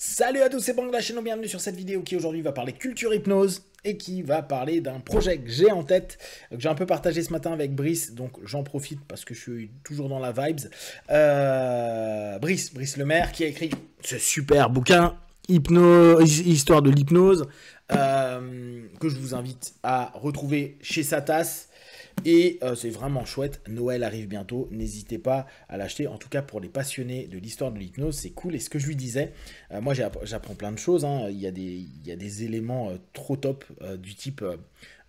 Salut à tous, c'est Bang, la chaîne, bienvenue sur cette vidéo qui aujourd'hui va parler culture hypnose et qui va parler d'un projet que j'ai en tête, que j'ai un peu partagé ce matin avec Brice, donc j'en profite parce que je suis toujours dans la vibes. Brice Lemaire qui a écrit ce super bouquin, Histoire de l'hypnose, que je vous invite à retrouver chez Satas. Et c'est vraiment chouette, Noël arrive bientôt, n'hésitez pas à l'acheter, en tout cas pour les passionnés de l'histoire de l'hypnose, c'est cool. Et ce que je lui disais, moi j'apprends plein de choses, hein. Il y a des éléments trop top du type,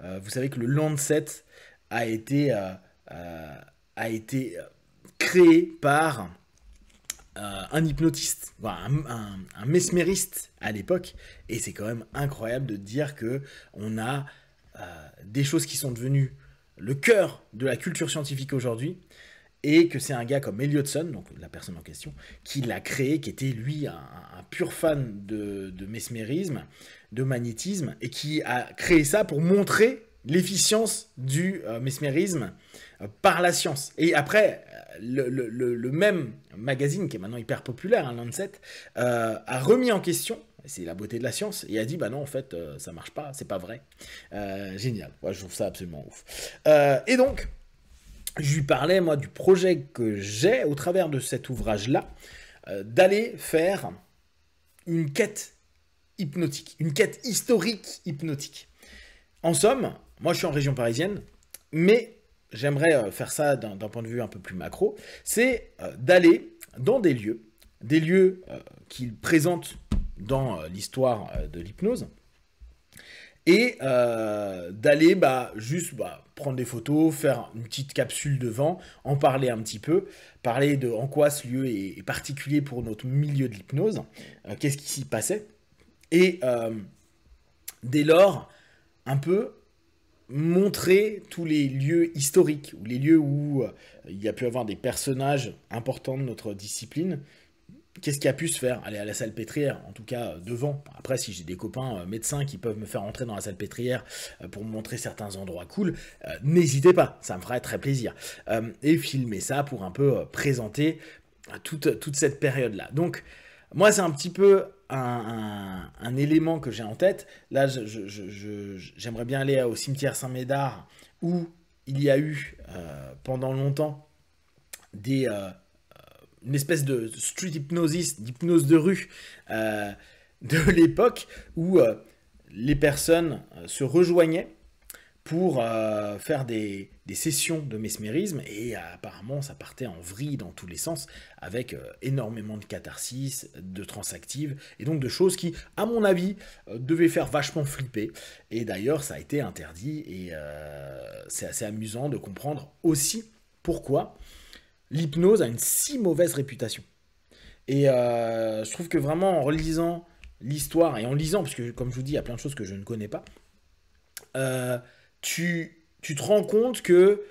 vous savez que le Lancet a été, a été créé par un hypnotiste, un mesmériste à l'époque, et c'est quand même incroyable de dire que on a des choses qui sont devenues le cœur de la culture scientifique aujourd'hui, et que c'est un gars comme Elliotson, donc la personne en question, qui l'a créé, qui était lui un pur fan de mesmérisme, de magnétisme, et qui a créé ça pour montrer l'efficience du mesmérisme par la science. Et après, le même magazine, qui est maintenant hyper populaire, hein, Lancet, a remis en question, c'est la beauté de la science, et a dit, bah non, en fait, ça marche pas, c'est pas vrai. Génial, ouais, je trouve ça absolument ouf. Et donc, je lui parlais, moi, du projet que j'ai, au travers de cet ouvrage-là, d'aller faire une quête hypnotique, une quête historique hypnotique. En somme, moi, je suis en région parisienne, mais j'aimerais faire ça d'un point de vue un peu plus macro, c'est d'aller dans des lieux qui présentent dans l'histoire de l'hypnose, et d'aller juste prendre des photos, faire une petite capsule devant, en parler un petit peu, parler de en quoi ce lieu est particulier pour notre milieu de l'hypnose, qu'est-ce qui s'y passait, et dès lors, un peu montrer tous les lieux historiques, ou les lieux où il y a pu avoir des personnages importants de notre discipline. Qu'est-ce qui a pu se faire? Aller à la Salpêtrière, en tout cas devant. Après, si j'ai des copains médecins qui peuvent me faire entrer dans la Salpêtrière pour me montrer certains endroits cool, n'hésitez pas, ça me ferait très plaisir. Et filmer ça pour un peu présenter toute cette période-là. Donc, moi, c'est un petit peu un élément que j'ai en tête. Là, j'aimerais bien aller au cimetière Saint-Médard, où il y a eu, pendant longtemps, une espèce de street hypnosis, d'hypnose de rue de l'époque, où les personnes se rejoignaient pour faire des sessions de mesmérisme, et apparemment ça partait en vrille dans tous les sens, avec énormément de catharsis, de transactives, et donc de choses qui, à mon avis, devaient faire vachement flipper. Et d'ailleurs ça a été interdit, et c'est assez amusant de comprendre aussi pourquoi l'hypnose a une si mauvaise réputation. Et je trouve que vraiment en relisant l'histoire, et en lisant, parce que comme je vous dis, il y a plein de choses que je ne connais pas, tu te rends compte que,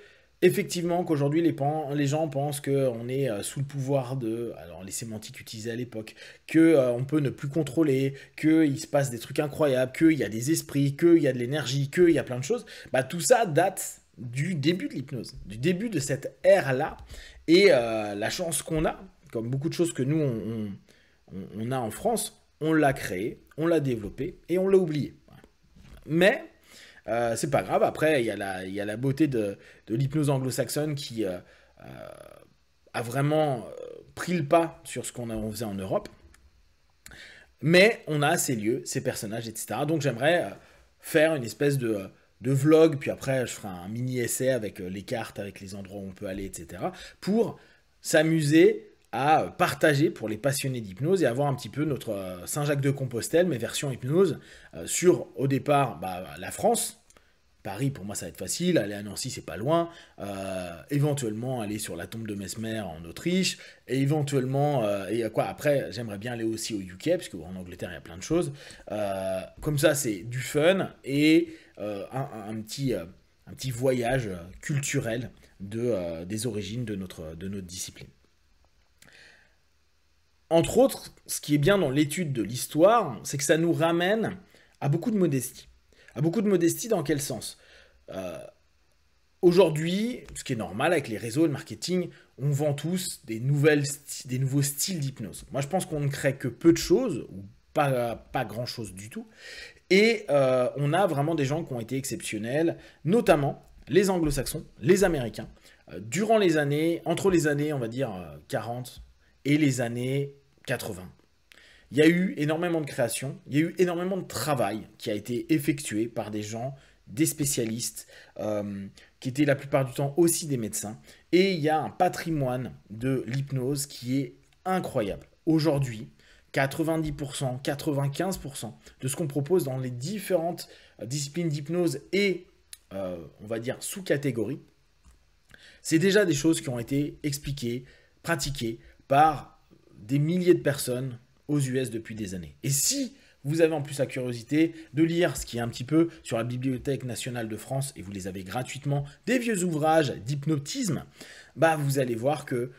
effectivement, qu'aujourd'hui les gens pensent qu'on est sous le pouvoir de, alors les sémantiques utilisées à l'époque, qu'on peut ne plus contrôler, qu'il se passe des trucs incroyables, qu'il y a des esprits, qu'il y a de l'énergie, qu'il y a plein de choses. Tout ça date du début de l'hypnose, du début de cette ère-là. Et la chance qu'on a, comme beaucoup de choses que nous, on a en France, on l'a créé, on l'a développé et on l'a oublié. Mais c'est pas grave. Après, il y a la beauté de l'hypnose anglo-saxonne qui a vraiment pris le pas sur ce qu'on faisait en Europe. Mais on a ces lieux, ces personnages, etc. Donc j'aimerais faire une espèce de vlog, puis après je ferai un mini essai avec les cartes, avec les endroits où on peut aller, etc. pour s'amuser à partager pour les passionnés d'hypnose et avoir un petit peu notre Saint-Jacques-de-Compostelle, mais version hypnose, sur au départ la France. Paris, pour moi, ça va être facile. Aller à Nancy, c'est pas loin. Éventuellement, aller sur la tombe de Mesmer en Autriche. Et éventuellement, après, j'aimerais bien aller aussi au UK, parce qu'en Angleterre, il y a plein de choses. Comme ça, c'est du fun et un petit voyage culturel des origines de notre discipline. Entre autres, ce qui est bien dans l'étude de l'histoire, c'est que ça nous ramène à beaucoup de modestie. À beaucoup de modestie dans quel sens? Aujourd'hui, ce qui est normal avec les réseaux et le marketing, on vend tous des nouveaux styles d'hypnose. Moi, je pense qu'on ne crée que peu de choses, ou pas grand-chose du tout. Et on a vraiment des gens qui ont été exceptionnels, notamment les anglo-saxons, les américains, durant les années, entre les années, on va dire, 40 et les années 80. Il y a eu énormément de création, il y a eu énormément de travail qui a été effectué par des gens, des spécialistes, qui étaient la plupart du temps aussi des médecins. Et il y a un patrimoine de l'hypnose qui est incroyable. Aujourd'hui, 90%, 95% de ce qu'on propose dans les différentes disciplines d'hypnose et, on va dire, sous-catégories, c'est déjà des choses qui ont été expliquées, pratiquées par des milliers de personnes aux US depuis des années. Et si vous avez en plus la curiosité de lire ce qui est un petit peu sur la Bibliothèque nationale de France, et vous les avez gratuitement, des vieux ouvrages d'hypnotisme, bah vous allez voir que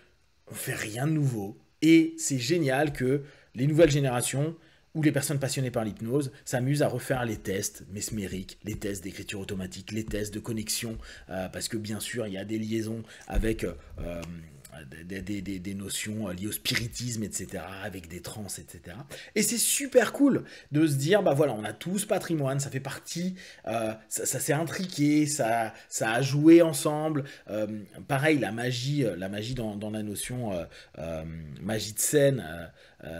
on fait rien de nouveau. Et c'est génial que les nouvelles générations ou les personnes passionnées par l'hypnose s'amusent à refaire les tests mesmériques, les tests d'écriture automatique, les tests de connexion, parce que bien sûr, il y a des liaisons avec des notions liées au spiritisme, etc., avec des trans, etc. Et c'est super cool de se dire, bah voilà, on a tous patrimoine, ça fait partie, ça s'est intriqué, ça a joué ensemble. Pareil, la magie dans la notion magie de scène,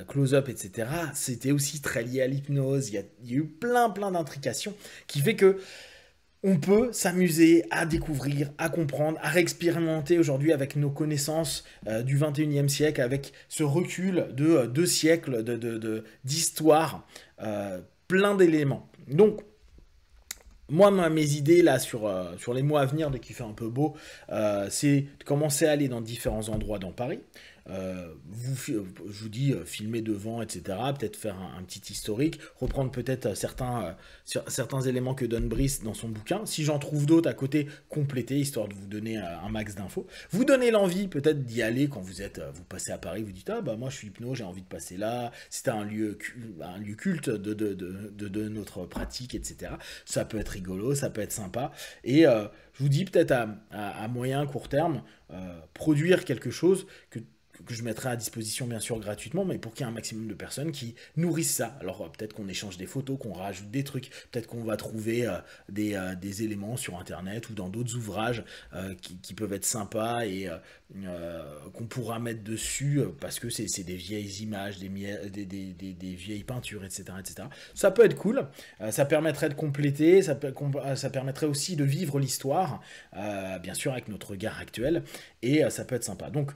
close-up, etc., c'était aussi très lié à l'hypnose. Il y a eu plein d'intrications qui fait que on peut s'amuser à découvrir, à comprendre, à réexpérimenter aujourd'hui avec nos connaissances du 21e siècle, avec ce recul de 2 siècles d'histoire, plein d'éléments. Donc, moi, mes idées là sur les mois à venir, dès qu'il fait un peu beau, c'est de commencer à aller dans différents endroits dans Paris. Je vous dis, filmer devant, etc. Peut-être faire un petit historique, reprendre peut-être certains éléments que donne Brice dans son bouquin. Si j'en trouve d'autres à côté, compléter, histoire de vous donner un max d'infos. Vous donner l'envie peut-être d'y aller quand vous passez à Paris, vous dites, ah bah moi je suis hypno, j'ai envie de passer là. C'est un lieu culte de notre pratique, etc. Ça peut être rigolo, ça peut être sympa. Et je vous dis peut-être à moyen, court terme, produire quelque chose que je mettrai à disposition bien sûr gratuitement, mais pour qu'il y ait un maximum de personnes qui nourrissent ça. Alors peut-être qu'on échange des photos, qu'on rajoute des trucs, peut-être qu'on va trouver des éléments sur internet ou dans d'autres ouvrages qui peuvent être sympas et qu'on pourra mettre dessus parce que c'est des vieilles images, des vieilles peintures, etc., etc. Ça peut être cool, ça permettrait de compléter, ça permettrait aussi de vivre l'histoire, bien sûr avec notre regard actuel, et ça peut être sympa. Donc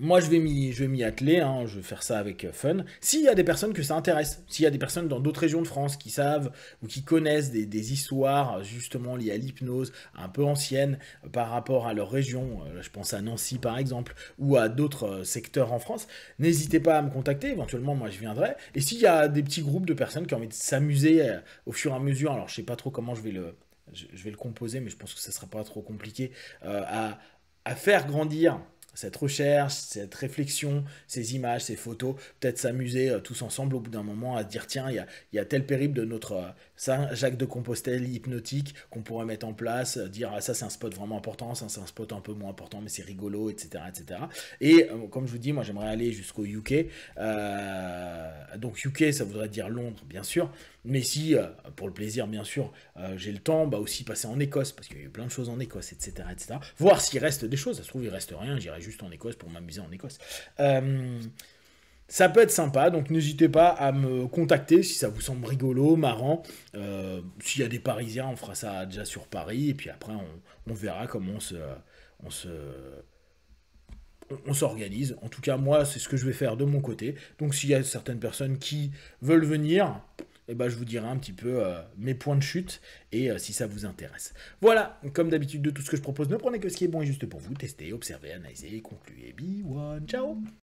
moi, je vais m'y atteler, hein, je vais faire ça avec fun. S'il y a des personnes que ça intéresse, s'il y a des personnes dans d'autres régions de France qui savent ou qui connaissent des histoires justement liées à l'hypnose un peu anciennes par rapport à leur région, je pense à Nancy par exemple, ou à d'autres secteurs en France, n'hésitez pas à me contacter, éventuellement moi je viendrai. Et s'il y a des petits groupes de personnes qui ont envie de s'amuser au fur et à mesure, alors je sais pas trop comment je vais le composer, mais je pense que ça sera pas trop compliqué, à faire grandir cette recherche, cette réflexion, ces images, ces photos, peut-être s'amuser tous ensemble au bout d'un moment à se dire tiens, il y a tel périple de notre Saint-Jacques-de-Compostelle hypnotique qu'on pourrait mettre en place, dire ah, ça c'est un spot vraiment important, ça c'est un spot un peu moins important mais c'est rigolo, etc. etc. Et comme je vous dis, moi j'aimerais aller jusqu'au UK, donc UK ça voudrait dire Londres bien sûr, mais si pour le plaisir bien sûr j'ai le temps, bah aussi passer en Écosse parce qu'il y a eu plein de choses en Écosse, etc. etc. Voir s'il reste des choses, ça se trouve il reste rien, j'irai juste en Écosse pour m'amuser en Écosse. Ça peut être sympa, donc n'hésitez pas à me contacter si ça vous semble rigolo, marrant. S'il y a des Parisiens, on fera ça déjà sur Paris, et puis après on verra comment on s'organise. En tout cas, moi, c'est ce que je vais faire de mon côté. Donc s'il y a certaines personnes qui veulent venir, eh ben, je vous dirai un petit peu mes points de chute et si ça vous intéresse. Voilà, comme d'habitude de tout ce que je propose, ne prenez que ce qui est bon et juste pour vous. Testez, observez, analysez, concluez. Be one, ciao.